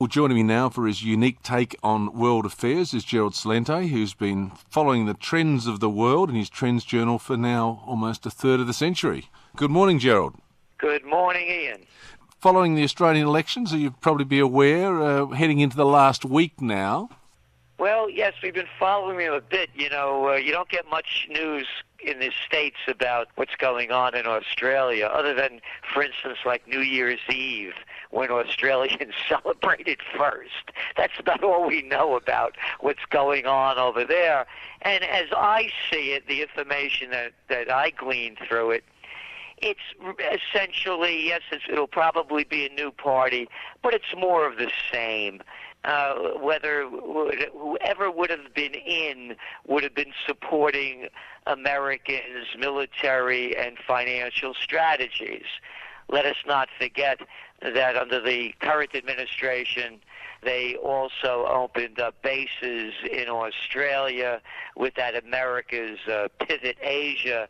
Well, joining me now for his unique take on world affairs is Gerald Celente, who's been following the trends of the world in his Trends Journal for now almost a third of the century. Good morning, Gerald. Good morning, Ian. Following the Australian elections, you'd probably be aware, heading into the last week now. Well, yes, we've been following them a bit. You don't get much news in the States about what's going on in Australia, other than, for instance, like New Year's Eve, when Australians celebrated first. That's about all we know about what's going on over there. And as I see it, the information that I gleaned through it, it's essentially, yes, it'll probably be a new party, but it's more of the same. Whoever would have been in would have been supporting Americans' military and financial strategies. Let us not forget that under the current administration, they also opened up bases in Australia with that America's Pivot Asia.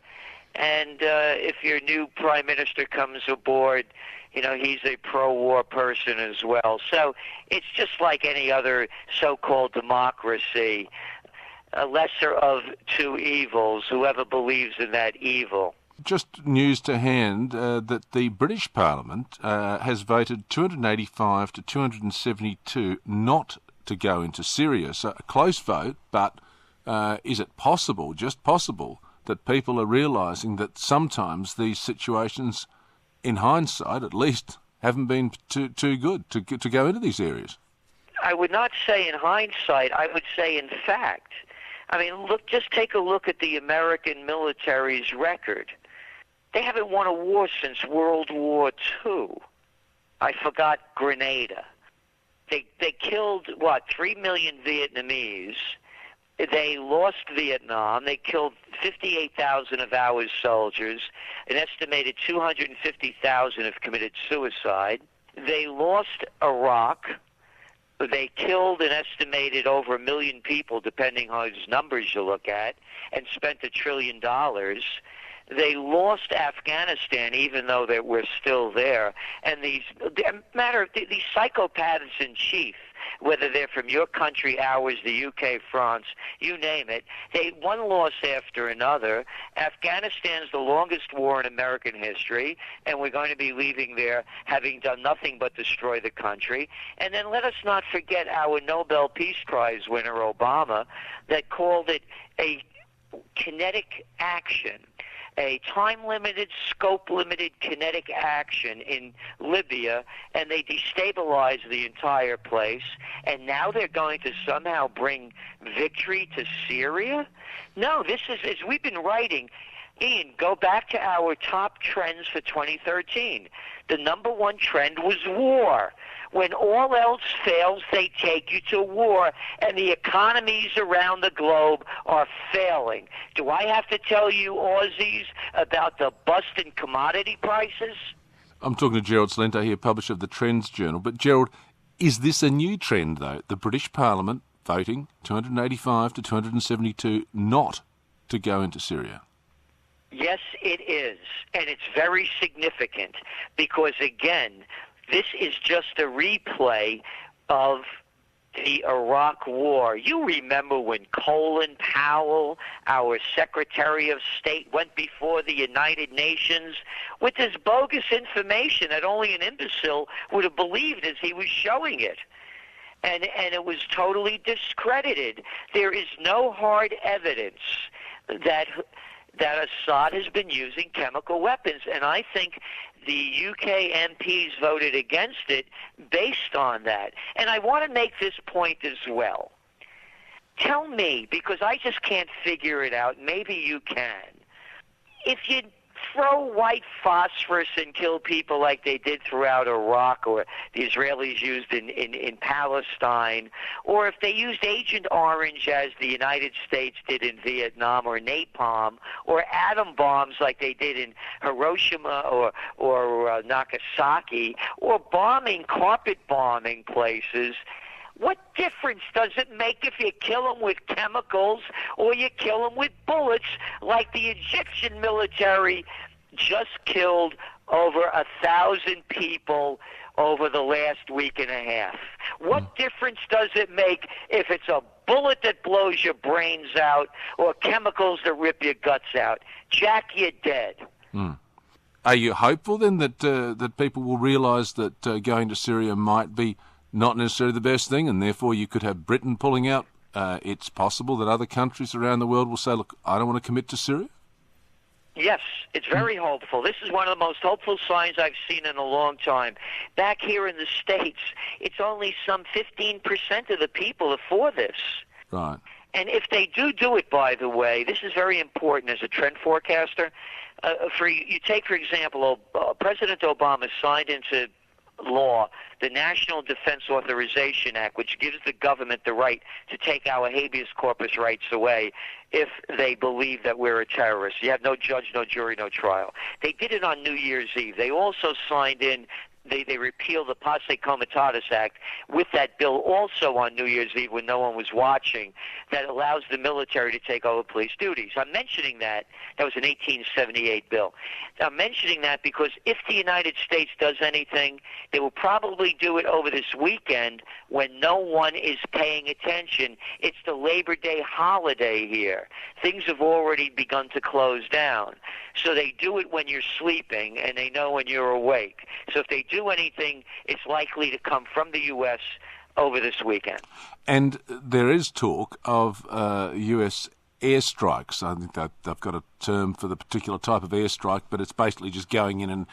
And if your new prime minister comes aboard, he's a pro-war person as well. So it's just like any other so-called democracy, a lesser of two evils, whoever believes in that evil. Just news to hand that the British Parliament has voted 285 to 272 not to go into Syria. So a close vote, but is it possible, just possible, that people are realising that sometimes these situations, in hindsight at least, haven't been too good to go into these areas? I would not say in hindsight. I would say in fact. I mean, just take a look at the American military's record. They haven't won a war since World War II. I forgot Grenada. They killed, 3 million Vietnamese. They lost Vietnam. They killed 58,000 of our soldiers. An estimated 250,000 have committed suicide. They lost Iraq. They killed an estimated over 1 million people, depending on whose numbers you look at, and spent $1 trillion. They lost Afghanistan, even though we're still there. And these psychopaths in chief, whether they're from your country, ours, the UK, France, you name it, one loss after another. Afghanistan's the longest war in American history, and we're going to be leaving there having done nothing but destroy the country. And then let us not forget our Nobel Peace Prize winner, Obama, that called it a kinetic action, a time-limited, scope-limited kinetic action in Libya, and they destabilized the entire place, and now they're going to somehow bring victory to Syria? No, this is, as we've been writing, Ian, go back to our top trends for 2013. The number one trend was war. When all else fails, they take you to war, and the economies around the globe are failing. Do I have to tell you, Aussies, about the bust in commodity prices? I'm talking to Gerald Celente here, publisher of the Trends Journal. But, Gerald, is this a new trend, though? The British Parliament voting 285 to 272 not to go into Syria? Yes, it is, and it's very significant because, again, this is just a replay of the Iraq War. You remember when Colin Powell, our Secretary of State, went before the United Nations with this bogus information that only an imbecile would have believed as he was showing it. And it was totally discredited. There is no hard evidence that Assad has been using chemical weapons, and I think the UK MPs voted against it based on that. And I want to make this point as well. Tell me, because I just can't figure it out, maybe you can. If you throw white phosphorus and kill people like they did throughout Iraq, or the Israelis used in Palestine, or if they used Agent Orange as the United States did in Vietnam, or napalm, or atom bombs like they did in Hiroshima or Nagasaki, or carpet bombing places, what difference does it make if you kill them with chemicals or you kill them with bullets, like the Egyptian military just killed over 1,000 people over the last week and a half. What difference does it make if it's a bullet that blows your brains out or chemicals that rip your guts out? Jack, you're dead. Are you hopeful then that people will realise that going to Syria might be not necessarily the best thing, and therefore you could have Britain pulling out? It's possible that other countries around the world will say, look, I don't want to commit to Syria? Yes, it's very hopeful. This is one of the most hopeful signs I've seen in a long time. Back here in the States, it's only some 15% of the people are for this. Right. And if they do it, by the way, this is very important as a trend forecaster. You take, for example, President Obama signed into law the National Defense Authorization Act, which gives the government the right to take our habeas corpus rights away if they believe that we're a terrorist. You have no judge, no jury, no trial. They did it on New Year's Eve. They also signed in, they repealed the Posse Comitatus Act with that bill also on New Year's Eve when no one was watching, that allows the military to take over police duties. I'm mentioning that. That was an 1878 bill. I'm mentioning that because if the United States does anything, they will probably do it over this weekend when no one is paying attention. It's the Labor Day holiday here. Things have already begun to close down. So they do it when you're sleeping, and they know when you're awake. So if they do anything, it's likely to come from the U.S. over this weekend. And there is talk of U.S. airstrikes. I think that they've got a term for the particular type of airstrike, but it's basically just going in and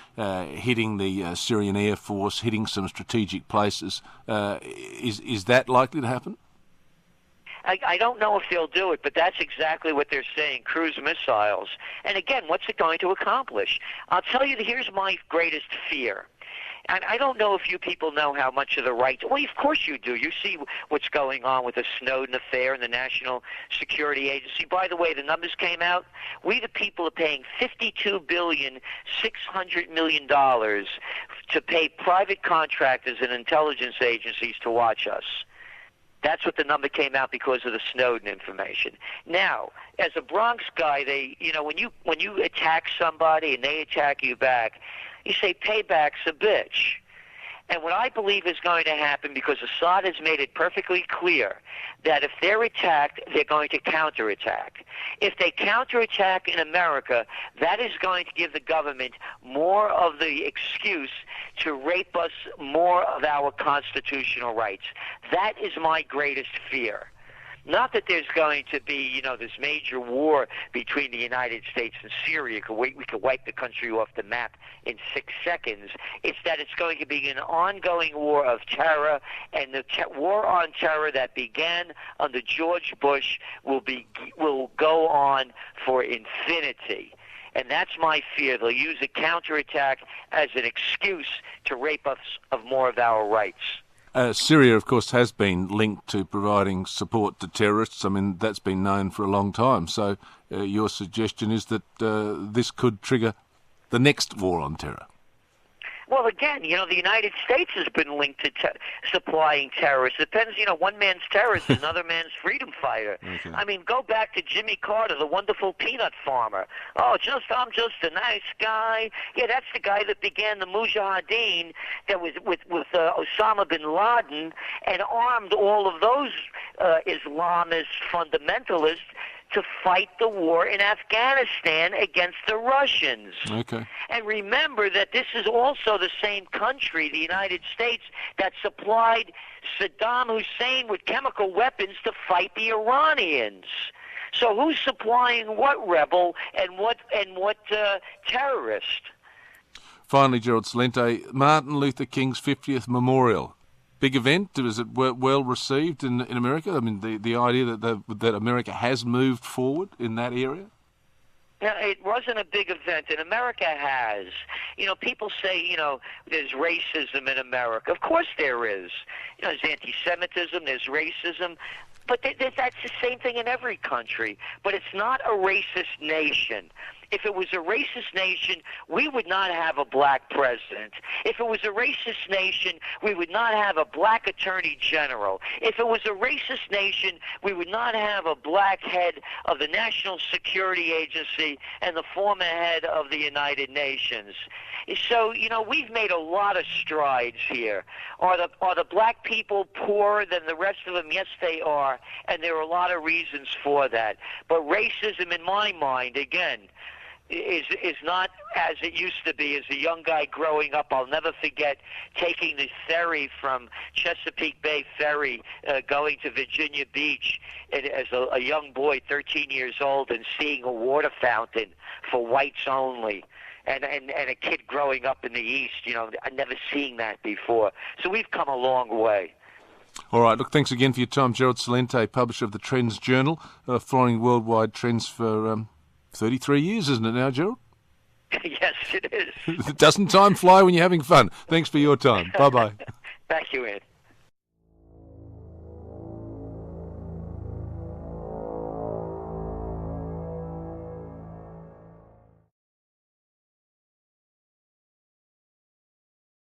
hitting the Syrian Air Force, hitting some strategic places. Is that likely to happen? I don't know if they'll do it, but that's exactly what they're saying, cruise missiles. And again, what's it going to accomplish? I'll tell you, here's my greatest fear. And I don't know if you people know how much of the right... Well, of course you do. You see what's going on with the Snowden affair and the National Security Agency. By the way, the numbers came out. We, the people, are paying $52.6 billion to pay private contractors and intelligence agencies to watch us. That's what the number came out because of the Snowden information. Now, as a Bronx guy, when you attack somebody and they attack you back, you say payback's a bitch. And what I believe is going to happen, because Assad has made it perfectly clear that if they're attacked, they're going to counterattack. If they counterattack in America, that is going to give the government more of the excuse to rape us more of our constitutional rights. That is my greatest fear. Not that there's going to be, this major war between the United States and Syria. We could wipe the country off the map in 6 seconds. It's that it's going to be an ongoing war of terror, and the war on terror that began under George Bush will go on for infinity. And that's my fear. They'll use a counterattack as an excuse to rape us of more of our rights. Syria, of course, has been linked to providing support to terrorists. I mean, that's been known for a long time. So your suggestion is that this could trigger the next war on terror. Well, again, the United States has been linked to supplying terrorists. It depends, one man's terrorist is another man's freedom fighter. Okay. I mean, go back to Jimmy Carter, the wonderful peanut farmer. Oh, I'm just a nice guy. Yeah, that's the guy that began the Mujahideen that was with Osama bin Laden and armed all of those Islamist fundamentalists to fight the war in Afghanistan against the Russians. Okay. And remember that this is also the same country, the United States, that supplied Saddam Hussein with chemical weapons to fight the Iranians. So who's supplying what rebel and what terrorist? Finally, Gerald Celente, Martin Luther King's 50th memorial. Big event. Was it well received in America? I mean, the idea that America has moved forward in that area? No, it wasn't a big event, and America has. People say, there's racism in America. Of course there is. There's anti-Semitism, there's racism, but that's the same thing in every country. But it's not a racist nation. If it was a racist nation, we would not have a black president. If it was a racist nation, we would not have a black attorney general. If it was a racist nation, we would not have a black head of the National Security Agency and the former head of the United Nations. So, we've made a lot of strides here. Are the black people poorer than the rest of them? Yes, they are, and there are a lot of reasons for that. But racism, in my mind, again, is not as it used to be. As a young guy growing up, I'll never forget taking the ferry from Chesapeake Bay Ferry, going to Virginia Beach as a young boy, 13 years old, and seeing a water fountain for whites only. And a kid growing up in the East, I'd never seen that before. So we've come a long way. All right, look, thanks again for your time. Gerald Celente, publisher of the Trends Journal, following worldwide trends for 33 years, isn't it now, Gerald? Yes, it is. Doesn't time fly when you're having fun? Thanks for your time. Bye-bye. Thank you, Ed.